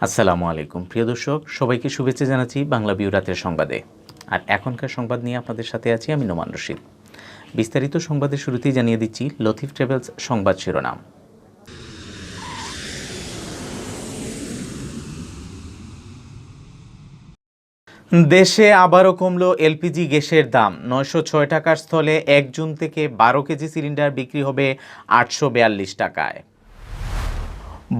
আসসালামু আলাইকুম প্রিয় দর্শক, সবাইকে শুভেচ্ছা জানাচ্ছি বাংলাভিউ রাতের সংবাদে। আর এখনকার সংবাদ নিয়ে আপনাদের সাথে আছি আমি নোমান রশিদ। বিস্তারিত সংবাদের শুরুতেই জানিয়ে দিচ্ছি লতিফ ট্রাভেলস সংবাদ শিরোনাম। দেশে আবারও কমল এলপিজি গ্যাসের দাম। 906 টাকার স্থলে 1 জুন থেকে 12 কেজি সিলিন্ডার বিক্রি হবে 842 টাকায়।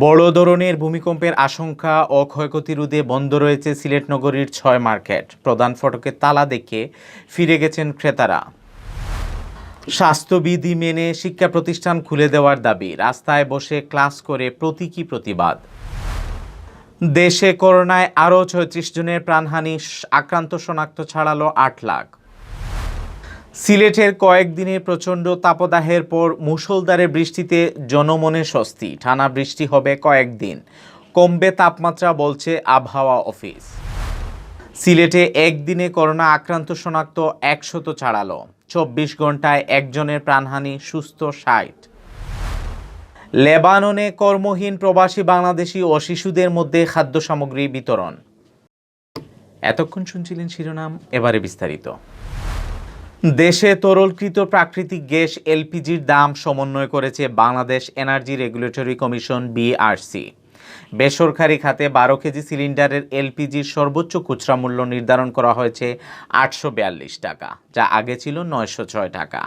বড় ধরনের ভূমিকম্পের আশঙ্কা ও ক্ষয়ক্ষতি রোধে বন্ধ রয়েছে সিলেট নগরীর 6 মার্কেট। প্রধান ফটকে তালা দেখে ফিরে গেছেন ক্রেতারা। স্বাস্থ্যবিধি মেনে শিক্ষা প্রতিষ্ঠান খুলে দেওয়ার দাবি, রাস্তায় বসে ক্লাস করে প্রতীকী প্রতিবাদ। দেশে করোনায় আরও 36 জনের প্রাণহানি, আক্রান্ত শনাক্ত ছাড়ালো 8 লাখ। সিলেটের কয়েকদিনের প্রচণ্ড তাপদাহের পর মুষলধারে বৃষ্টিতে জনমনে স্বস্তি। টানা বৃষ্টি হবে কয়েকদিন, কমবে তাপমাত্রা বলছে আবহাওয়া অফিস। সিলেটে একদিনে করোনা আক্রান্ত শনাক্ত 100 ছাড়ালো। 24 ঘন্টায় একজনের প্রাণহানি, সুস্থ 60। লেবাননে কর্মহীন প্রবাসী বাংলাদেশি ও শিশুদের মধ্যে খাদ্য সামগ্রী বিতরণ। এতক্ষণ শুনছিলেন শিরোনাম, এবারে বিস্তারিত। দেশে তরলকৃত প্রাকৃতিক গ্যাস এলপিজির দাম সমন্বয় করেছে Bangladesh energy regulatory commission BRC. বেসরকারি খাতে 12 কেজি সিলিন্ডারের এলপিজির সর্বোচ্চ খুচরা মূল্য নির্ধারণ করা হয়েছে 842 টাকা, যা আগে ছিল 906 টাকা।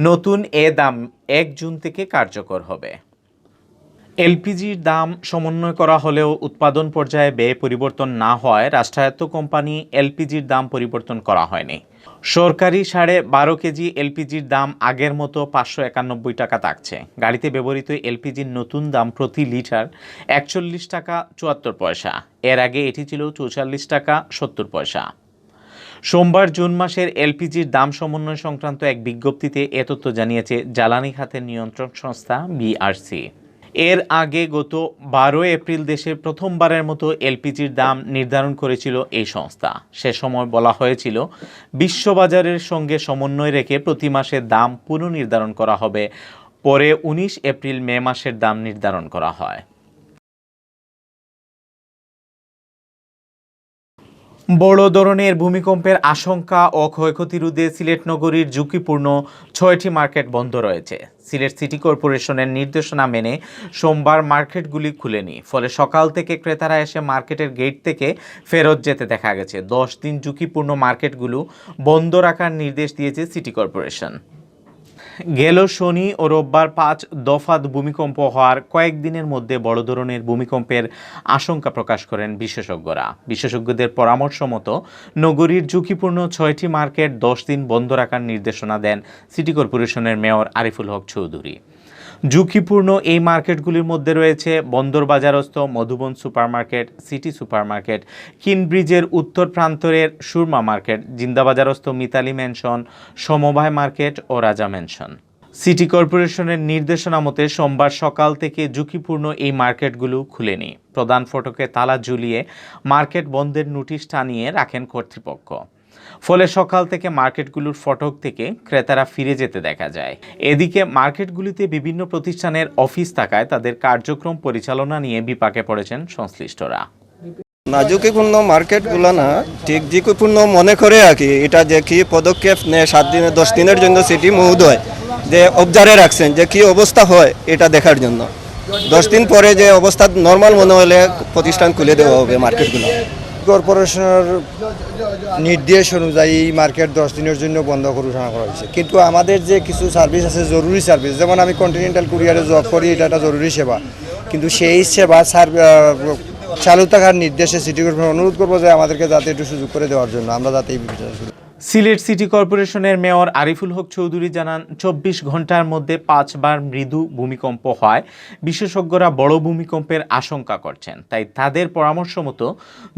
নতুন এ দাম 1 জুন থেকে কার্যকর হবে। এলপিজির দাম সমন্বয় করা হলেও উৎপাদন পর্যায়ে ব্যয় পরিবর্তন না হওয়ায় রাষ্ট্রায়ত্ত কোম্পানি এলপিজির দাম পরিবর্তন করা হয়নি। সরকারি 12.5 কেজি এলপিজির দাম আগের মতো 591 টাকা থাকছে। গাড়িতে ব্যবহৃত এলপিজির নতুন দাম প্রতি লিটার 41 টাকা 74 পয়সা। এর আগে এটি ছিল 44 টাকা 70 পয়সা। সোমবার জুন মাসের এলপিজির দাম সমন্বয় সংক্রান্ত এক বিজ্ঞপ্তিতে এ তথ্য জানিয়েছে জ্বালানি খাতের নিয়ন্ত্রক সংস্থা বিআরসি। এর আগে গত 12 এপ্রিল দেশে প্রথমবারের মতো এলপিজির দাম নির্ধারণ করেছিল এই সংস্থা। সে সময় বলা হয়েছিল বিশ্ববাজারের সঙ্গে সমন্বয় রেখে প্রতি মাসের দাম পুনর্নির্ধারণ করা হবে। পরে 19 এপ্রিল মে মাসের দাম নির্ধারণ করা হয়। বড় ধরনের ভূমিকম্পের আশঙ্কা ও ক্ষয়ক্ষতি রোধে সিলেট নগরীর ঝুঁকিপূর্ণ 6টি মার্কেট বন্ধ রয়েছে। সিলেট সিটি কর্পোরেশনের নির্দেশনা মেনে সোমবার মার্কেটগুলি খুলেনি। ফলে সকাল থেকে ক্রেতারা এসে মার্কেটের গেট থেকে ফেরত যেতে দেখা গেছে। 10 দিন ঝুঁকিপূর্ণ মার্কেটগুলো বন্ধ রাখার নির্দেশ দিয়েছে সিটি কর্পোরেশন। গেল শনি ও রোববার 5 দফা ভূমিকম্প হওয়ার কয়েকদিনের মধ্যে বড় ধরনের ভূমিকম্পের আশঙ্কা প্রকাশ করেন বিশেষজ্ঞরা। বিশেষজ্ঞদের পরামর্শ মতো নগরীর ঝুঁকিপূর্ণ 6টি মার্কেট 10 দিন বন্ধ রাখার নির্দেশনা দেন সিটি কর্পোরেশনের মেয়র আরিফুল হক চৌধুরী। ঝুঁকিপূর্ণ এই মার্কেটগুলির মধ্যে রয়েছে বন্দরবাজারস্থ মধুবন সুপারমার্কেট, সিটি সুপারমার্কেট, কিনব্রিজের উত্তর প্রান্তরের সুরমা মার্কেট, জিন্দাবাজারস্থ মিতালি ম্যানশন, সমবায় মার্কেট ও রাজা ম্যানশন। সিটি কর্পোরেশনের নির্দেশনা মতে সোমবার সকাল থেকে ঝুঁকিপূর্ণ এই মার্কেটগুলো খুলেনি। প্রধান ফটকে তালা ঝুলিয়ে মার্কেট বন্ধের নোটিশ টানিয়ে রাখেন কর্তৃপক্ষ। ফলে সকাল থেকে মার্কেটগুলোর ফটক থেকে ক্রেতারা ফিরে যেতে দেখা যায়। এদিকে মার্কেটগুলিতে বিভিন্ন প্রতিষ্ঠানের অফিস থাকায় তাদের কার্যক্রম পরিচালনা নিয়ে বিপাকে পড়েছেন সংশ্লিষ্টরা। না, ঝুঁকিপূর্ণ মার্কেটগুলো না ঠিক ঝুঁকিপূর্ণ মনে করে আর কি। এটা যে কি পদক্ষেপ নেয় 7 দিনে 10 দিনের জন্য সিটি মহোদয় যে অবজারে রাখছেন যে কি অবস্থা হয় এটা দেখার জন্য। 10 দিন পরে যে অবস্থা নর্মাল মনে হলে প্রতিষ্ঠান খুলে দেওয়া হবে মার্কেটগুলো। কর্পোরেশনের নির্দেশ অনুযায়ী মার্কেট 10 দিনের জন্য বন্ধ ঘোষণা করা হয়েছে। কিন্তু আমাদের যে কিছু সার্ভিস আছে, জরুরি সার্ভিস, যেমন আমি কন্টিনেন্টাল কুরিয়ারে জব করি, এটা একটা জরুরি সেবা, কিন্তু সেই সেবা চালু থাকার নির্দেশে সিটি কর্পোরেশন অনুরোধ করবো যে আমাদেরকে যাতে একটু সুযোগ করে দেওয়ার জন্য আমরা যাতে এই বিষয়টা। সিলেট সিটি কর্পোরেশনের মেয়র আরিফুল হক চৌধুরী জানান, 24 ঘন্টার মধ্যে 5 বার মৃদু ভূমিকম্প হয়। বিশেষজ্ঞরা বড় ভূমিকম্পের আশঙ্কা করছেন, তাই তাদের পরামর্শ মতো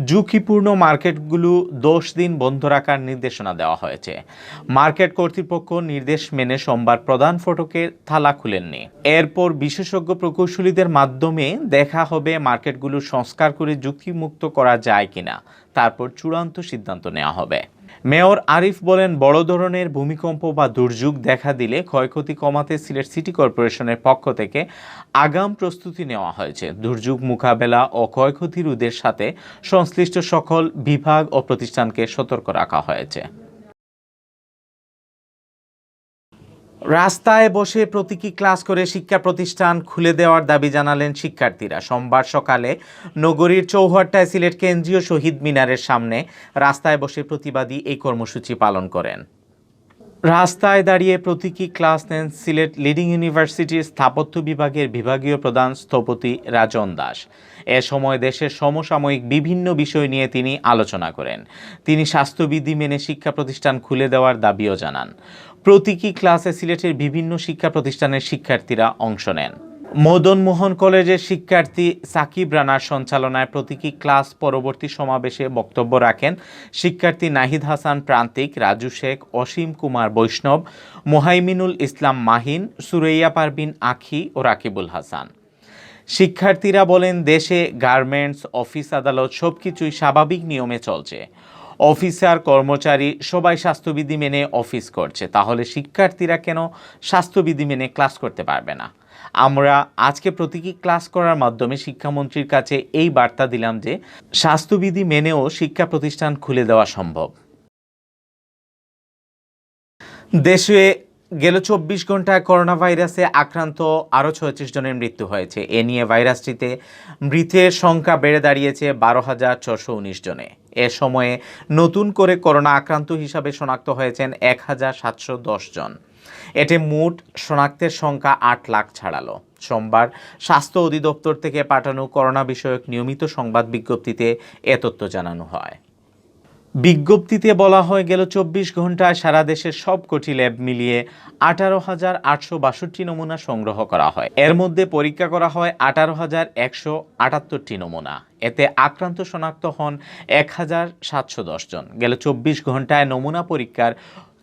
ঝুঁকিপূর্ণ মার্কেটগুলো 10 দিন বন্ধ রাখার নির্দেশনা দেওয়া হয়েছে। মার্কেট কর্তৃপক্ষ নির্দেশ মেনে সোমবার প্রধান ফটকের তালা খুলেননি। এরপর বিশেষজ্ঞ প্রকৌশলীদের মাধ্যমে দেখা হবে মার্কেটগুলো সংস্কার করে ঝুঁকিমুক্ত করা যায় কিনা, তারপর চূড়ান্ত সিদ্ধান্ত নেওয়া হবে। মেয়র আরিফ বলেন, বড় ধরনের ভূমিকম্প বা দুর্যোগ দেখা দিলে ক্ষয়ক্ষতি কমাতে সিলেট সিটি কর্পোরেশনের পক্ষ থেকে আগাম প্রস্তুতি নেওয়া হয়েছে। দুর্যোগ মোকাবেলা ও ক্ষয়ক্ষতি রোধের সাথে সংশ্লিষ্ট সকল বিভাগ ও প্রতিষ্ঠানকে সতর্ক রাখা হয়েছে। রাস্তায় বসে প্রতীকী ক্লাস করে শিক্ষা প্রতিষ্ঠান খুলে দেওয়ার দাবি জানালেন শিক্ষার্থীরা। সোমবার সকালে নগরীর চৌহাট্টায় সিলেট কেন্দ্রীয় শহীদ মিনারের সামনে রাস্তায় বসে প্রতিবাদী এই কর্মসূচি পালন করেন। রাস্তায় দাঁড়িয়ে প্রতীকী ক্লাস নেন সিলেট লিডিং ইউনিভার্সিটির স্থাপত্য বিভাগের বিভাগীয় প্রধান স্থপতি রাজন দাস। এ সময় দেশের সমসাময়িক বিভিন্ন বিষয় নিয়ে তিনি আলোচনা করেন। তিনি স্বাস্থ্যবিধি মেনে শিক্ষা প্রতিষ্ঠান খুলে দেওয়ার দাবিও জানান। প্রতীকী ক্লাসে সিলেটের বিভিন্ন শিক্ষা প্রতিষ্ঠানের শিক্ষার্থীরা অংশ নেন। মদন মোহন কলেজের শিক্ষার্থী সাকিব রানার সঞ্চালনায় প্রতীকী ক্লাস পরবর্তী সমাবেশে বক্তব্য রাখেন শিক্ষার্থী নাহিদ হাসান প্রান্তিক, রাজু শেখ, অসীম কুমার বৈষ্ণব, মোহাইমিনুল ইসলাম মাহিন, সুরাইয়া পারভিন আখি ও রাকিবুল হাসান। শিক্ষার্থীরা বলেন, দেশে গার্মেন্টস, অফিস, আদালত সবকিছুই স্বাভাবিক নিয়মে চলছে। অফিসার, কর্মচারী সবাই স্বাস্থ্যবিধি মেনে অফিস করছে, তাহলে শিক্ষার্থীরা কেন স্বাস্থ্যবিধি মেনে ক্লাস করতে পারবে না? আমরা আজকে প্রতীকী ক্লাস করার মাধ্যমে শিক্ষামন্ত্রীর কাছে এই বার্তা দিলাম যে স্বাস্থ্যবিধি মেনেও শিক্ষা প্রতিষ্ঠান খুলে দেওয়া সম্ভব। দেশে গেল 24 ঘন্টায় করোনা ভাইরাসে আক্রান্ত আরও 36 জনের মৃত্যু হয়েছে। এ নিয়ে ভাইরাসটিতে মৃতের সংখ্যা বেড়ে দাঁড়িয়েছে 12,419 জনে। এ সময়ে নতুন করে করোনা আক্রান্ত হিসাবে শনাক্ত হয়েছেন 1,710 জন। এতে মোট শনাক্তের সংখ্যা 8 লাখ ছাড়ালো। সোমবার স্বাস্থ্য অধিদপ্তর থেকে পাঠানো করোনা বিষয়ক নিয়মিত সংবাদ বিজ্ঞপ্তিতে এ তথ্য জানানো হয়। বিজ্ঞপ্তিতে বলা হয়, গেল 24 ঘন্টায় সারা দেশের সবকটি ল্যাব মিলিয়ে 18,862 নমুনা সংগ্রহ করা হয়। এর মধ্যে পরীক্ষা করা হয় 18,178টি নমুনা। এতে আক্রান্ত শনাক্ত হন 1,710 জন। গেল 24 ঘন্টায় নমুনা পরীক্ষার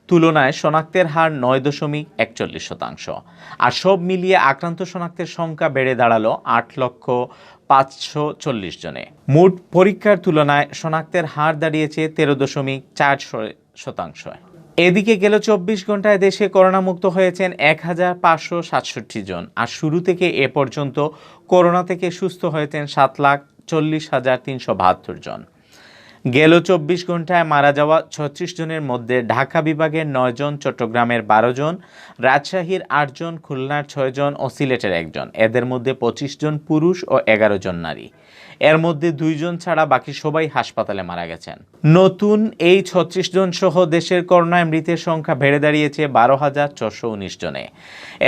তুলনায় শনাক্তের হার 9.41%। আর সব মিলিয়ে আক্রান্ত শনাক্তের সংখ্যা বেড়ে দাঁড়ালো 8,540 জনে। মোট পরীক্ষার তুলনায় শনাক্তের হার দাঁড়িয়েছে 13.4%। এদিকে গেল 24 ঘন্টায় দেশে করোনামুক্ত হয়েছেন 1,567 জন। আর শুরু থেকে এ পর্যন্ত করোনা থেকে সুস্থ হয়েছেন 7,40,372 জন। গেল 24 ঘন্টায় মারা যাওয়া 36 জনের মধ্যে ঢাকা বিভাগের 9 জন, চট্টগ্রামের 12 জন, রাজশাহীর 8 জন, খুলনার 6 জন ও সিলেটের 1 জন। এদের মধ্যে 25 জন পুরুষ ও 11 জন নারী। এর মধ্যে 2 জন ছাড়া বাকি সবাই হাসপাতালে মারা গেছেন। নতুন এই 36 জন সহ দেশের করোনায় মৃতের সংখ্যা বেড়ে দাঁড়িয়েছে 12,419 জনে।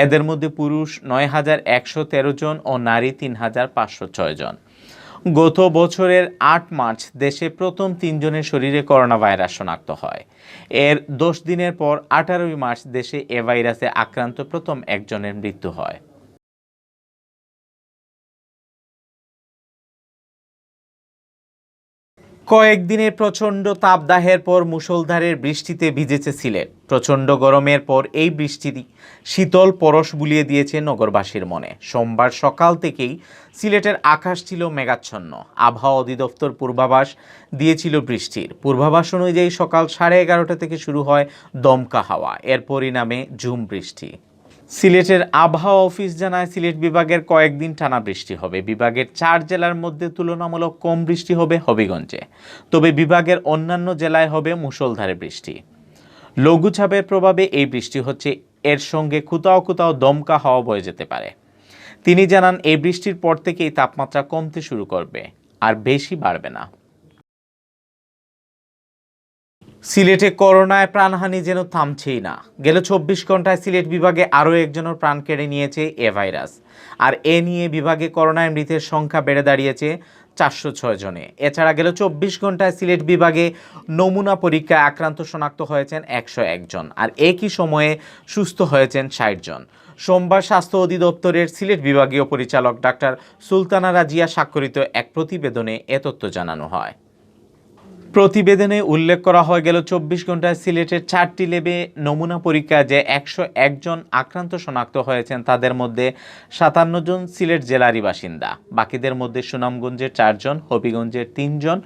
এদের মধ্যে পুরুষ 9,113 জন ও নারী 3,506 জন। গত বছরের 8 মার্চ দেশে প্রথম 3 জনের শরীরে করোনা ভাইরাস শনাক্ত হয়। এর 10 দিনের পর 18 মার্চ দেশে এ ভাইরাসে আক্রান্ত প্রথম একজনের মৃত্যু হয়। কয়েকদিনের প্রচণ্ড তাপদাহের পর মুষলধারের বৃষ্টিতে ভিজেছে সিলেট। প্রচণ্ড গরমের পর এই বৃষ্টি শীতল পরশ বুলিয়ে দিয়েছে নগরবাসীর মনে। সোমবার সকাল থেকেই সিলেটের আকাশ ছিল মেঘাচ্ছন্ন। আবহাওয়া অধিদপ্তর পূর্বাভাস দিয়েছিল বৃষ্টির। পূর্বাভাস অনুযায়ী সকাল 11:30 থেকে শুরু হয় দমকা হাওয়া, এর পরিণামে ঝুম বৃষ্টি। সিলেটের আবহাওয়া অফিস জানায়, সিলেট বিভাগের কয়েকদিন টানা বৃষ্টি হবে। বিভাগের 4 জেলার মধ্যে তুলনামূলক কম বৃষ্টি হবে হবিগঞ্জে, তবে বিভাগের অন্যান্য জেলায় হবে মুষলধারে বৃষ্টি। লঘুচাপের প্রভাবে এই বৃষ্টি হচ্ছে, এর সঙ্গে কোথাও কোথাও দমকা হাওয়া বয়ে যেতে পারে। তিনি জানান, এই বৃষ্টির পর থেকেই তাপমাত্রা কমতে শুরু করবে, আর বেশি বাড়বে না। সিলেটে করোনায় প্রাণহানি যেন থামছেই না। গেল 24 ঘন্টায় সিলেট বিভাগে আরও একজনের প্রাণ কেড়ে নিয়েছে এ ভাইরাস। আর এ নিয়ে বিভাগে করোনায় মৃতের সংখ্যা বেড়ে দাঁড়িয়েছে 406 জনে। এছাড়া গেল 24 ঘন্টায় সিলেট বিভাগে নমুনা পরীক্ষায় আক্রান্ত শনাক্ত হয়েছেন 101 জন। আর একই সময়ে সুস্থ হয়েছেন 60 জন। সোমবার স্বাস্থ্য অধিদপ্তরের সিলেট বিভাগীয় পরিচালক ডাক্তার সুলতানা রাজিয়া স্বাক্ষরিত এক প্রতিবেদনে এ তথ্য জানানো হয়। প্রতিবেদনে উল্লেখ করা হয় গেল ২৪ ঘন্টায় সিলেটের ৪টি ল্যাবে নমুনা পরীক্ষা যে ১০১ জন আক্রান্ত শনাক্ত হয়েছেন তাদের মধ্যে ৫৭ জন সিলেট জেলারই বাসিন্দা। বাকিদের মধ্যে সুনামগঞ্জের ৪ জন, হবিগঞ্জের ৩ জন,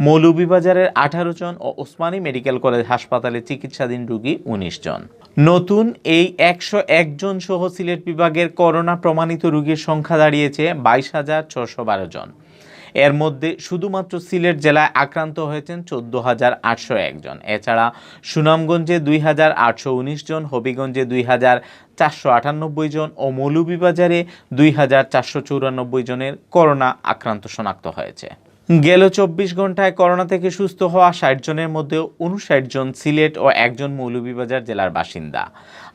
মৌলভীবাজারের ১৮ জন ও ওসমানী মেডিকেল কলেজ হাসপাতালে চিকিৎসাধীন রোগী ১৯ জন। নতুন এই ১০১ জন সহ সিলেট বিভাগের করোনা প্রমাণিত রোগীর সংখ্যা দাঁড়িয়েছে ২২,৬১২ জন। এর মধ্যে শুধুমাত্র সিলেট জেলায় আক্রান্ত হয়েছেন ১৪,৮০১ জন। এছাড়া সুনামগঞ্জে ২,৮১৯ জন, হবিগঞ্জে ২,৪৯৮ জন ও মৌলভীবাজারে ২,৪৯৪ জনের করোনা আক্রান্ত শনাক্ত হয়েছে। গেল ২৪ ঘন্টায় করোনা থেকে সুস্থ হওয়া ৬০ জনের মধ্যে ৫৯ জন সিলেট ও ১ জন মৌলভীবাজার জেলার বাসিন্দা।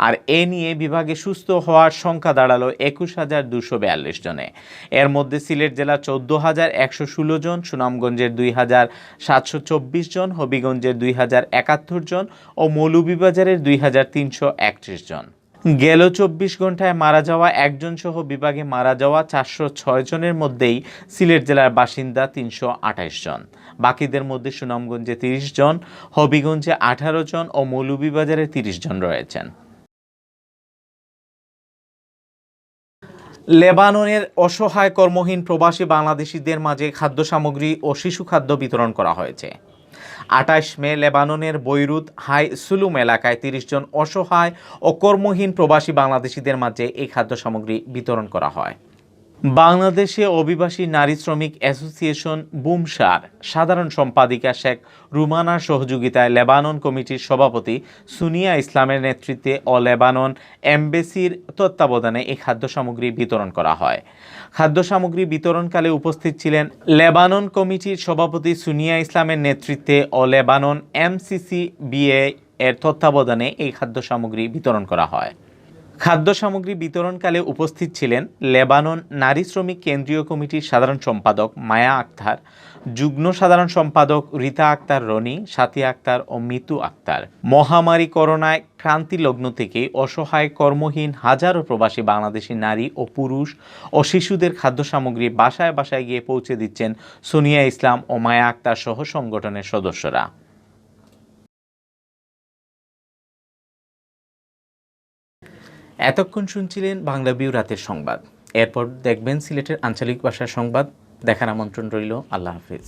আর এ নিয়ে বিভাগে সুস্থ হওয়ার সংখ্যা দাঁড়ালো ২১,২৪২ জনে। এর মধ্যে সিলেট জেলার ১৪,১১৬ জন, সুনামগঞ্জের ২,৭২৪ জন, হবিগঞ্জের ২,০৭১ জন ও মৌলভীবাজারের ২,৩৩১ জন। গেল ২৪ ঘন্টায় মারা যাওয়া ১ জন সহ বিভাগে মারা যাওয়া ৪০৬ জনের মধ্যেই সিলেট জেলার বাসিন্দা ৩২৮ জন। বাকিদের মধ্যে সুনামগঞ্জে ৩০ জন, হবিগঞ্জে ১৮ জন ও মৌলভীবাজারে ৩০ জন রয়েছেন। লেবাননের অসহায় কর্মহীন প্রবাসী বাংলাদেশিদের মাঝে খাদ্য সামগ্রী ও শিশু খাদ্য বিতরণ করা হয়েছে। ২৮ মে লেবাননের বৈরুত হাই সুলুম এলাকায় ৩০ জন অসহায় ও কর্মহীন প্রবাসী বাংলাদেশিদের মাঝে এই খাদ্য সামগ্রী বিতরণ করা হয়। বাংলাদেশে অভিবাসী নারী শ্রমিক অ্যাসোসিয়েশন বুমসার সাধারণ সম্পাদিকা শেখ রুমানার সহযোগিতায় লেবানন কমিটির সভাপতি সুনিয়া ইসলামের নেতৃত্বে ও লেবানন এমবেসির তত্ত্বাবধানে এই খাদ্য সামগ্রী বিতরণ করা হয়। খাদ্য সামগ্রী বিতরণকালে উপস্থিত ছিলেন লেবানন কমিটির সভাপতি সুনিয়া ইসলামের নেতৃত্বে ও লেবানন MCCBA এর তত্ত্বাবধানে এই খাদ্য সামগ্রী বিতরণ করা হয়। খাদ্য সামগ্রী বিতরণকালে উপস্থিত ছিলেন লেবানন নারী শ্রমিক কেন্দ্রীয় কমিটির সাধারণ সম্পাদক মায়া আক্তার, যুগ্ম সাধারণ সম্পাদক রীতা আক্তার রনি, সাথী আক্তার ও মিতু আক্তার। মহামারী করোনায় ক্রান্তি লগ্ন থেকে অসহায় কর্মহীন হাজারো প্রবাসী বাংলাদেশি নারী ও পুরুষ ও শিশুদের খাদ্য সামগ্রী বাসায় বাসায় গিয়ে পৌঁছে দিচ্ছেন সোনিয়া ইসলাম ও মায়া আক্তার সহ সংগঠনের সদস্যরা। এতক্ষণ শুনছিলেন বাংলাভিউ রাতের সংবাদ। এরপর দেখবেন সিলেটের আঞ্চলিক ভাষার সংবাদ। দেখার আমন্ত্রণ রইল। আল্লাহ হাফিজ।